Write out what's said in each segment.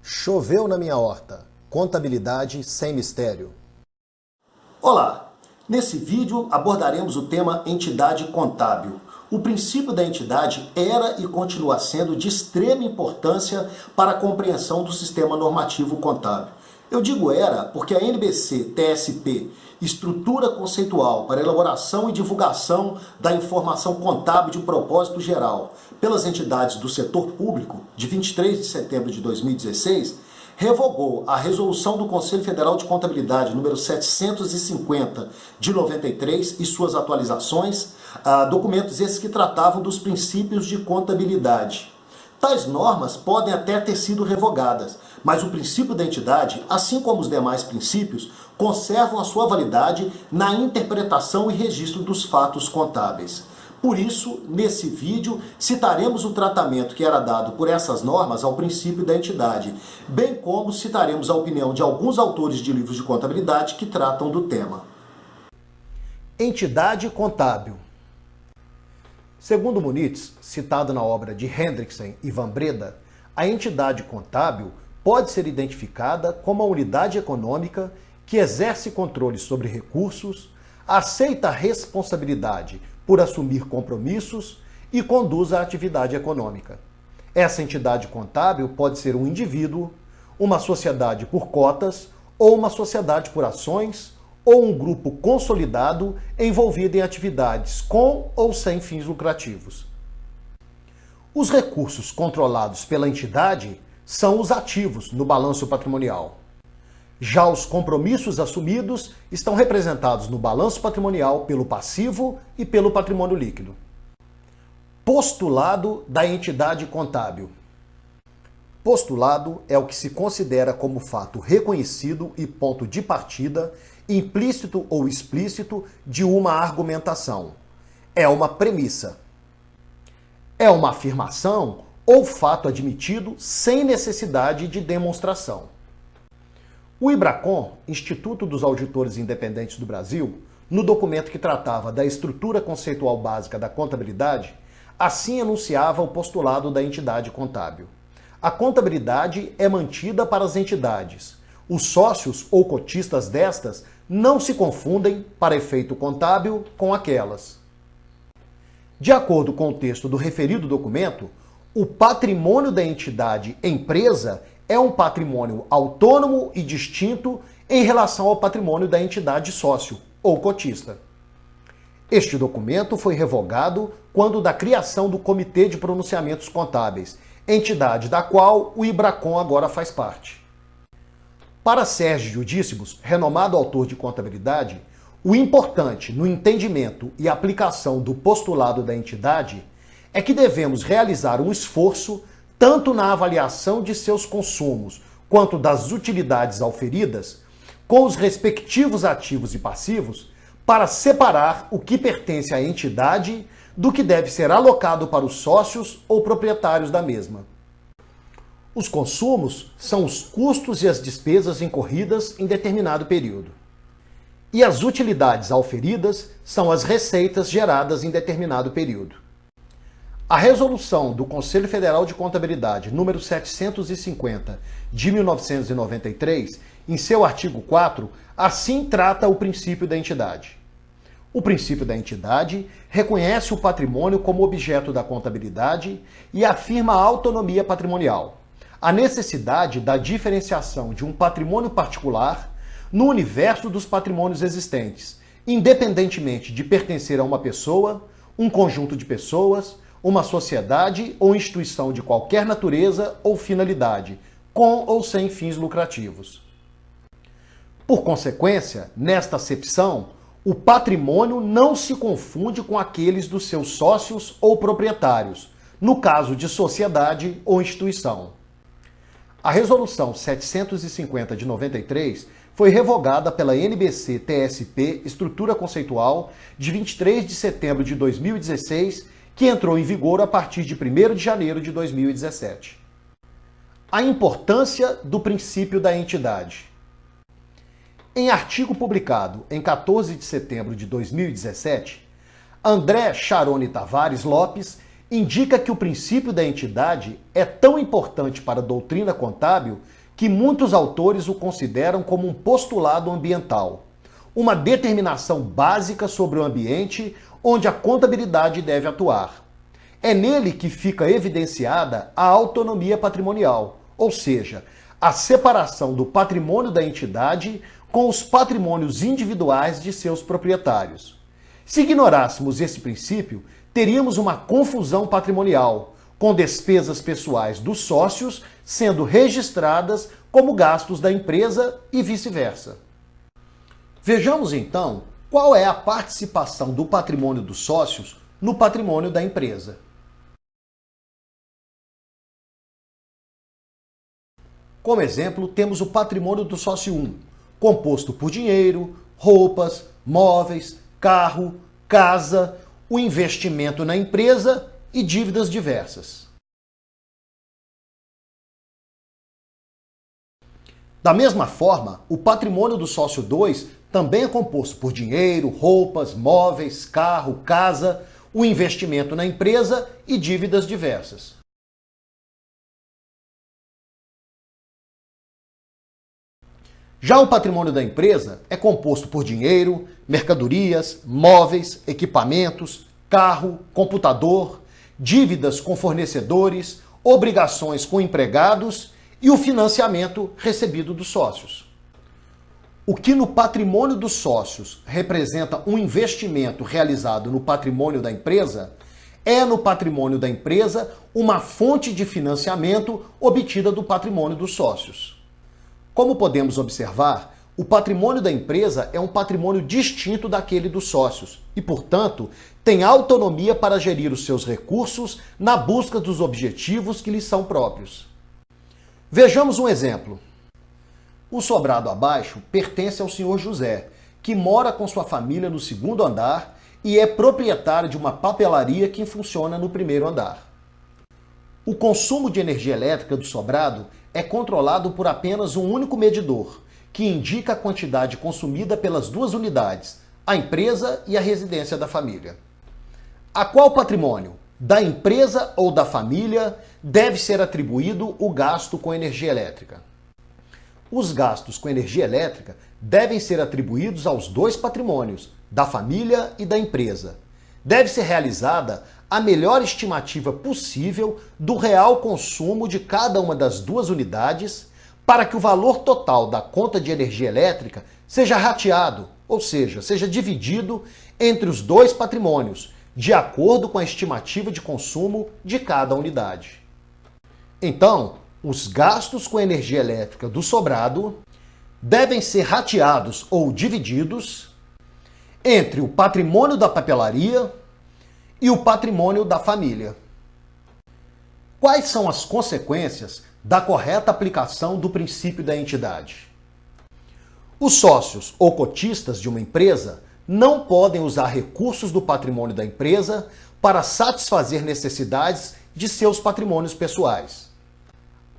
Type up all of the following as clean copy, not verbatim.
Choveu na minha horta. Contabilidade sem mistério. Olá! Nesse vídeo abordaremos o tema entidade contábil. O princípio da entidade era e continua sendo de extrema importância para a compreensão do sistema normativo contábil. Eu digo era porque a NBC-TSP, Estrutura Conceitual para Elaboração e Divulgação da Informação Contábil de Propósito Geral pelas entidades do setor público, de 23 de setembro de 2016, revogou a resolução do Conselho Federal de Contabilidade número 750 de 93 e suas atualizações, documentos esses que tratavam dos princípios de contabilidade. Tais normas podem até ter sido revogadas, mas o princípio da entidade, assim como os demais princípios, conservam a sua validade na interpretação e registro dos fatos contábeis. Por isso, nesse vídeo, citaremos o tratamento que era dado por essas normas ao princípio da entidade, bem como citaremos a opinião de alguns autores de livros de contabilidade que tratam do tema. Entidade contábil. Segundo Muniz, citado na obra de Hendrickson e Van Breda, a entidade contábil pode ser identificada como a unidade econômica que exerce controle sobre recursos, aceita a responsabilidade por assumir compromissos e conduz a atividade econômica. Essa entidade contábil pode ser um indivíduo, uma sociedade por cotas ou uma sociedade por ações ou um grupo consolidado envolvido em atividades com ou sem fins lucrativos. Os recursos controlados pela entidade são os ativos no balanço patrimonial. Já os compromissos assumidos estão representados no balanço patrimonial pelo passivo e pelo patrimônio líquido. Postulado da entidade contábil. Postulado é o que se considera como fato reconhecido e ponto de partida, implícito ou explícito, de uma argumentação. É uma premissa. É uma afirmação ou fato admitido sem necessidade de demonstração. O IBRACON, Instituto dos Auditores Independentes do Brasil, no documento que tratava da estrutura conceitual básica da contabilidade, assim enunciava o postulado da entidade contábil. A contabilidade é mantida para as entidades. Os sócios ou cotistas destas não se confundem, para efeito contábil, com aquelas. De acordo com o texto do referido documento, o patrimônio da entidade empresa é um patrimônio autônomo e distinto em relação ao patrimônio da entidade sócio ou cotista. Este documento foi revogado quando da criação do Comitê de Pronunciamentos Contábeis, entidade da qual o IBRACON agora faz parte. Para Sérgio Dícimos, renomado autor de contabilidade, o importante no entendimento e aplicação do postulado da entidade é que devemos realizar um esforço tanto na avaliação de seus consumos quanto das utilidades auferidas, com os respectivos ativos e passivos, para separar o que pertence à entidade do que deve ser alocado para os sócios ou proprietários da mesma. Os consumos são os custos e as despesas incorridas em determinado período. E as utilidades auferidas são as receitas geradas em determinado período. A resolução do Conselho Federal de Contabilidade número 750 de 1993, em seu artigo 4, assim trata o princípio da entidade. O princípio da entidade reconhece o patrimônio como objeto da contabilidade e afirma a autonomia patrimonial, a necessidade da diferenciação de um patrimônio particular no universo dos patrimônios existentes, independentemente de pertencer a uma pessoa, um conjunto de pessoas, uma sociedade ou instituição de qualquer natureza ou finalidade, com ou sem fins lucrativos. Por consequência, nesta acepção, o patrimônio não se confunde com aqueles dos seus sócios ou proprietários, no caso de sociedade ou instituição. A Resolução 750 de 93 foi revogada pela NBC-TSP Estrutura Conceitual de 23 de setembro de 2016, que entrou em vigor a partir de 1º de janeiro de 2017. A importância do princípio da entidade. Em artigo publicado em 14 de setembro de 2017, André Charoni Tavares Lopes indica que o princípio da entidade é tão importante para a doutrina contábil que muitos autores o consideram como um postulado ambiental, uma determinação básica sobre o ambiente onde a contabilidade deve atuar. É nele que fica evidenciada a autonomia patrimonial, ou seja, a separação do patrimônio da entidade com os patrimônios individuais de seus proprietários. Se ignorássemos esse princípio, teríamos uma confusão patrimonial, com despesas pessoais dos sócios sendo registradas como gastos da empresa e vice-versa. Vejamos então qual é a participação do patrimônio dos sócios no patrimônio da empresa. Como exemplo, temos o patrimônio do sócio 1, composto por dinheiro, roupas, móveis, carro, casa, o investimento na empresa e dívidas diversas. Da mesma forma, o patrimônio do sócio 2 também é composto por dinheiro, roupas, móveis, carro, casa, o investimento na empresa e dívidas diversas. Já o patrimônio da empresa é composto por dinheiro, mercadorias, móveis, equipamentos, carro, computador, dívidas com fornecedores, obrigações com empregados e o financiamento recebido dos sócios. O que no patrimônio dos sócios representa um investimento realizado no patrimônio da empresa, é no patrimônio da empresa uma fonte de financiamento obtida do patrimônio dos sócios. Como podemos observar, o patrimônio da empresa é um patrimônio distinto daquele dos sócios e, portanto, tem autonomia para gerir os seus recursos na busca dos objetivos que lhes são próprios. Vejamos um exemplo. O sobrado abaixo pertence ao senhor José, que mora com sua família no segundo andar e é proprietário de uma papelaria que funciona no primeiro andar. O consumo de energia elétrica do sobrado é controlado por apenas um único medidor, que indica a quantidade consumida pelas duas unidades, a empresa e a residência da família. A qual patrimônio, da empresa ou da família, deve ser atribuído o gasto com energia elétrica? Os gastos com energia elétrica devem ser atribuídos aos dois patrimônios, da família e da empresa. Deve ser realizada a melhor estimativa possível do real consumo de cada uma das duas unidades para que o valor total da conta de energia elétrica seja rateado, ou seja, seja dividido entre os dois patrimônios, de acordo com a estimativa de consumo de cada unidade. Então, os gastos com energia elétrica do sobrado devem ser rateados ou divididos entre o patrimônio da papelaria e o patrimônio da família. Quais são as consequências da correta aplicação do princípio da entidade? Os sócios ou cotistas de uma empresa não podem usar recursos do patrimônio da empresa para satisfazer necessidades de seus patrimônios pessoais.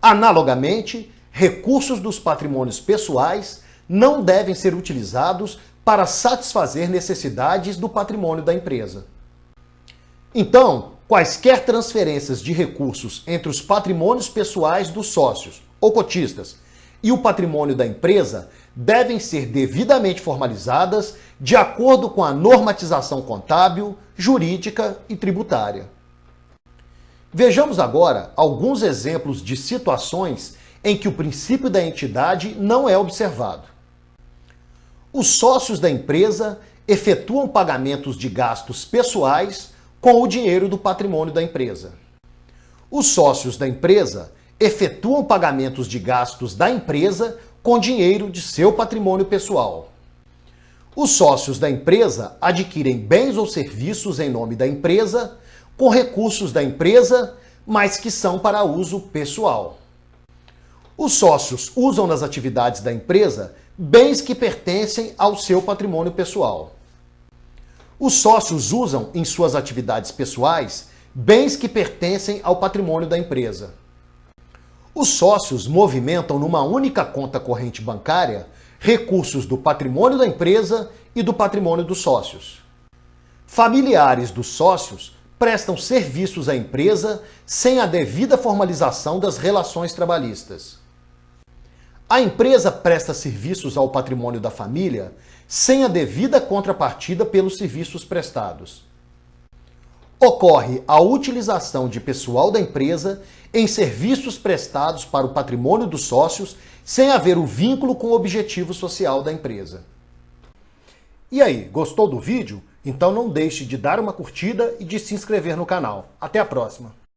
Analogamente, recursos dos patrimônios pessoais não devem ser utilizados para satisfazer necessidades do patrimônio da empresa. Então, quaisquer transferências de recursos entre os patrimônios pessoais dos sócios ou cotistas e o patrimônio da empresa devem ser devidamente formalizadas de acordo com a normatização contábil, jurídica e tributária. Vejamos agora alguns exemplos de situações em que o princípio da entidade não é observado. Os sócios da empresa efetuam pagamentos de gastos pessoais com o dinheiro do patrimônio da empresa. Os sócios da empresa efetuam pagamentos de gastos da empresa com dinheiro de seu patrimônio pessoal. Os sócios da empresa adquirem bens ou serviços em nome da empresa com recursos da empresa, mas que são para uso pessoal. Os sócios usam nas atividades da empresa bens que pertencem ao seu patrimônio pessoal. Os sócios usam em suas atividades pessoais bens que pertencem ao patrimônio da empresa. Os sócios movimentam numa única conta corrente bancária recursos do patrimônio da empresa e do patrimônio dos sócios. Familiares dos sócios prestam serviços à empresa sem a devida formalização das relações trabalhistas. A empresa presta serviços ao patrimônio da família sem a devida contrapartida pelos serviços prestados. Ocorre a utilização de pessoal da empresa em serviços prestados para o patrimônio dos sócios sem haver o vínculo com o objetivo social da empresa. E aí, gostou do vídeo? Então não deixe de dar uma curtida e de se inscrever no canal. Até a próxima!